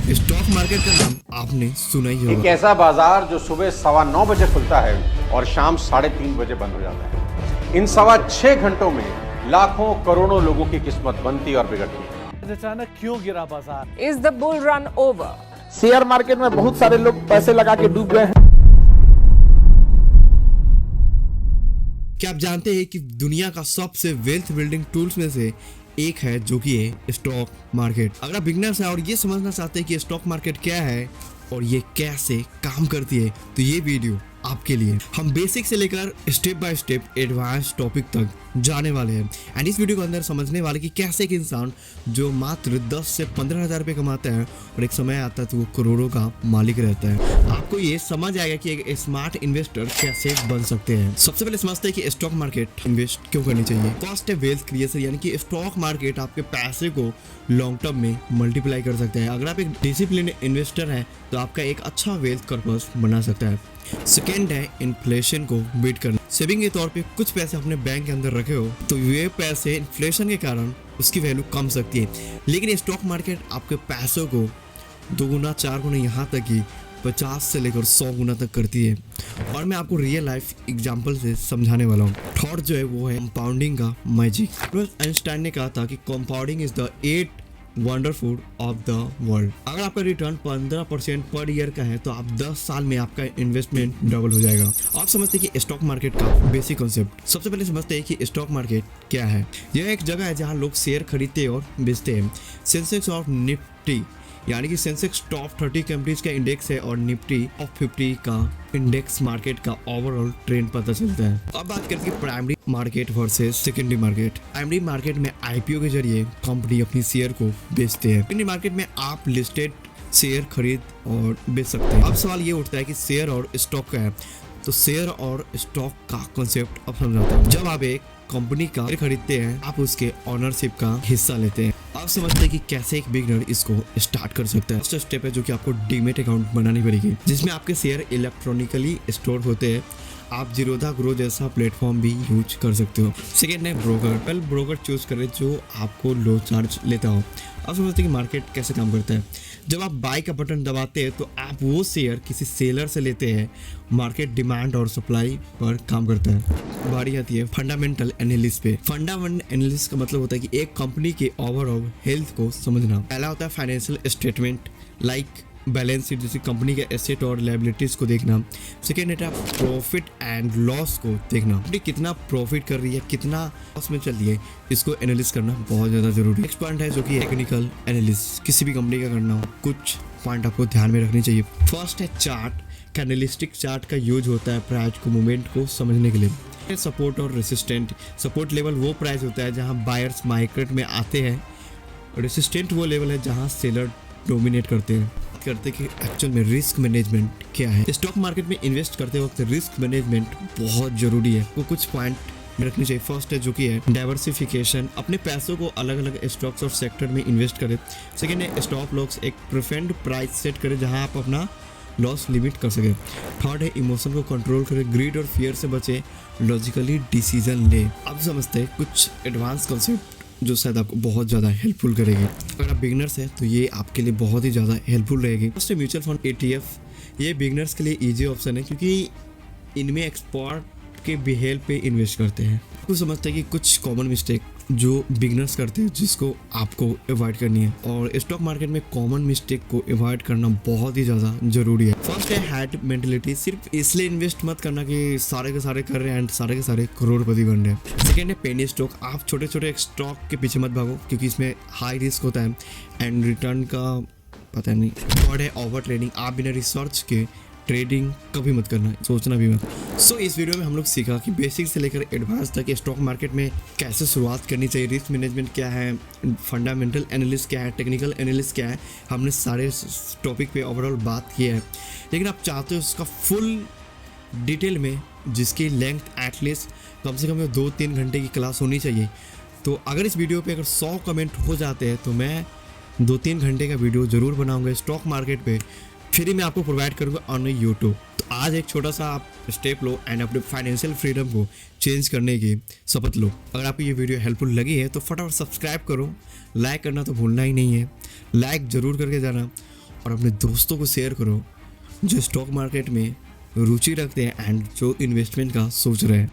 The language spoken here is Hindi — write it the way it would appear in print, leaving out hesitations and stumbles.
स्टॉक मार्केट का नाम आपने सुना ही एक होगा। ऐसा बाजार जो सुबह 9:15 बजे खुलता है और शाम 3:30 बजे बंद हो जाता है। इन 6.25 घंटों में लाखों करोड़ों लोगों की किस्मत बनती और बिगड़ती है। अचानक क्यों गिरा बाजार? Is the bull run over? Share market में बहुत सारे लोग पैसे लगा के डूब गए हैं। क्या आप जानते हैं कि दुनिया का सबसे वेल्थ बिल्डिंग टूल्स में से एक है जो कि है स्टॉक मार्केट। अगर आप बिगनर्स हैं और ये समझना चाहते हैं कि स्टॉक मार्केट क्या है और ये कैसे काम करती है, तो ये वीडियो आपके लिए। हम बेसिक से लेकर step by step advance topic तक जाने वाले हैं एंड इस वीडियो के अंदर समझने वाले कि कैसे एक इंसान जो मात्र 10 से 15,000 रुपये कमाता है और एक समय आता है तो वो करोड़ों का मालिक रहता है। आपको ये समझ आएगा कि एक स्मार्ट इन्वेस्टर कैसे बन सकते हैं। सबसे पहले समझते हैं कि स्टॉक मार्केट इन्वेस्ट क्यों करनी चाहिए। कॉस्ट है वेल्थ क्रिएशन, यानी कि स्टॉक मार्केट आपके पैसे को लॉन्ग टर्म में मल्टीप्लाई कर सकते हैं। अगर आप एक डिसिप्लिन इन्वेस्टर हैं तो आपका एक अच्छा वेल्थ कॉर्पस बना सकता है। सेकेंड है इन्फ्लेशन को बीट करना। सेविंग के तौर पे कुछ पैसे अपने बैंक के अंदर रखे हो तो ये पैसे इन्फ्लेशन के कारण उसकी वैल्यू कम सकती है, लेकिन स्टॉक मार्केट आपके पैसों को 2 गुना 4 गुना यहाँ तक कि 50 से लेकर 100 गुना तक करती है। और मैं आपको रियल लाइफ एग्जांपल से समझाने वाला हूँ। थॉट जो है वो है कंपाउंडिंग का मैजिक। आइंस्टाइन ने कहा था कि compounding is the 8 wonderful of the world. अगर आपका रिटर्न 15% पर ईयर का है तो आप 10 साल में आपका इन्वेस्टमेंट डबल हो जाएगा। आप समझते हैं कि स्टॉक मार्केट का बेसिक कॉन्सेप्ट। सबसे पहले समझते हैं कि स्टॉक मार्केट क्या है। यह एक जगह है जहां लोग शेयर खरीदते और बेचते हैं। सेंसेक्स और निफ्टी, यानी कि सेंसेक्स टॉप 30 कंपनीज का इंडेक्स है और निफ्टी टॉप 50 का इंडेक्स मार्केट का ओवरऑल ट्रेंड पता चलता है। अब बात करते हैं primary market versus secondary market. Primary market में आईपीओ के जरिए कंपनी अपनी शेयर को बेचते हैं। सेकेंडरी मार्केट में आप लिस्टेड शेयर खरीद और बेच सकते हैं। अब सवाल ये उठता है कि शेयर और स्टॉक का है, तो शेयर और स्टॉक का कॉन्सेप्ट अब समझाता हूं। जब आप एक कंपनी का शेयर खरीदते हैं आप उसके ओनरशिप का हिस्सा लेते हैं। आप समझते हैं कि कैसे एक बिगनर इसको स्टार्ट कर सकता है। फर्स्ट स्टेप है जो कि आपको डीमेट अकाउंट बनानी पड़ेगी, जिसमें आपके शेयर इलेक्ट्रॉनिकली स्टोर होते हैं। आप जीरोधा ग्रो जैसा प्लेटफॉर्म भी यूज कर सकते हो। सेकेंड है ब्रोकर। पहले ब्रोकर चूज करें जो आपको लो चार्ज लेता हो। आप समझते हैं कि मार्केट कैसे काम करता है। जब आप बाय का बटन दबाते हैं तो आप वो शेयर किसी सेलर से लेते हैं। मार्केट डिमांड और सप्लाई पर काम करता है। बारी आती है फंडामेंटल एनालिसिस पे। फंडामेंटल एनालिसिस का मतलब होता है कि एक कंपनी के ओवरऑल हेल्थ को समझना। पहला होता है financial statement, like balance sheet, जैसे कंपनी के एसेट और लायबिलिटीज को देखना। सेकेंड है प्रॉफिट एंड लॉस को देखना, कंपनी कितना प्रॉफिट कर रही है, कितना लॉस में चल रही है, इसको एनालिसिस करना बहुत ज़्यादा जरूरी है। नेक्स्ट पॉइंट है जो कि टेक्निकल एनालिसिस। किसी भी कंपनी का करना हो कुछ पॉइंट आपको ध्यान में रखनी चाहिए। फर्स्ट है चार्ट। कैंडलस्टिक चार्ट का यूज होता है प्राइस को मूवमेंट को समझने के लिए। सपोर्ट और रेसिस्टेंट। सपोर्ट लेवल वो प्राइस होता है जहाँ बायर्स मार्केट में आते हैं, रेसिस्टेंट वो लेवल है जहाँ सेलर डोमिनेट करते हैं। करते कि एक्चुअल में रिस्क मैनेजमेंट क्या है। स्टॉक मार्केट में इन्वेस्ट करते वक्त रिस्क मैनेजमेंट बहुत जरूरी है। वो कुछ पॉइंट रखनी चाहिए। फर्स्ट है जो कि है डाइवर्सिफिकेशन। अपने पैसों को अलग अलग स्टॉक्स और सेक्टर में इन्वेस्ट करें। सेकेंड है स्टॉप लॉस। एक प्रेफर्ड प्राइस सेट करें जहां आप अपना लॉस लिमिट कर सकें। थर्ड है इमोशन को कंट्रोल करें। ग्रीड और फियर से बचे, लॉजिकली डिसीजन ले। अब समझते हैं कुछ एडवांस कॉन्सेप्ट जो शायद आपको बहुत ज़्यादा हेल्पफुल करेगी। अगर आप बिगनर्स हैं तो ये आपके लिए बहुत ही ज़्यादा हेल्पफुल रहेगी। फर्स्ट है म्यूचुअल फंड ETF। ये बिगनर्स के लिए इजी ऑप्शन है क्योंकि इनमें एक्सपर्ट के बिहेव पे इन्वेस्ट करते हैं। आपको समझते हैं कि कुछ कॉमन मिस्टेक जो बिगनर्स करते हैं जिसको आपको अवॉइड करनी है, और स्टॉक मार्केट में कॉमन मिस्टेक को अवॉइड करना बहुत ही ज़्यादा जरूरी है। फर्स्ट है हैड मेंटेलिटी। सिर्फ इसलिए इन्वेस्ट मत करना कि सारे के सारे कर रहे हैं एंड सारे के सारे करोड़पति बन रहे हैं। सेकेंड है पेनी स्टॉक। आप छोटे छोटे स्टॉक के पीछे मत भागो क्योंकि इसमें हाई रिस्क होता है एंड रिटर्न का पता नहीं। थर्ड है ओवर ट्रेडिंग। आप बिना रिसर्च के ट्रेडिंग कभी मत करना, सोचना भी मत। सो इस वीडियो में हम लोग सीखा कि बेसिक से लेकर एडवांस तक स्टॉक मार्केट में कैसे शुरुआत करनी चाहिए, रिस्क मैनेजमेंट क्या है, फंडामेंटल एनालिसिस क्या है, टेक्निकल एनालिसिस क्या है। हमने सारे टॉपिक पे ओवरऑल बात की है, लेकिन आप चाहते हो उसका फुल डिटेल में जिसकी लेंथ एटलीस्ट कम से कम 2-3 घंटे की क्लास होनी चाहिए। तो अगर इस वीडियो पे अगर 100 कमेंट हो जाते हैं तो मैं 2-3 घंटे का वीडियो ज़रूर बनाऊंगा स्टॉक मार्केट पे, फ्री में आपको प्रोवाइड करूंगा ऑन यूट्यूब। तो आज एक छोटा सा आप स्टेप लो एंड अपने फाइनेंशियल फ्रीडम को चेंज करने की शपथ लो। अगर आपको ये वीडियो हेल्पफुल लगी है तो फटाफट सब्सक्राइब करो, लाइक करना तो भूलना ही नहीं है, लाइक ज़रूर करके जाना। और अपने दोस्तों को शेयर करो जो स्टॉक मार्केट में रुचि रखते हैं एंड जो इन्वेस्टमेंट का सोच रहे हैं।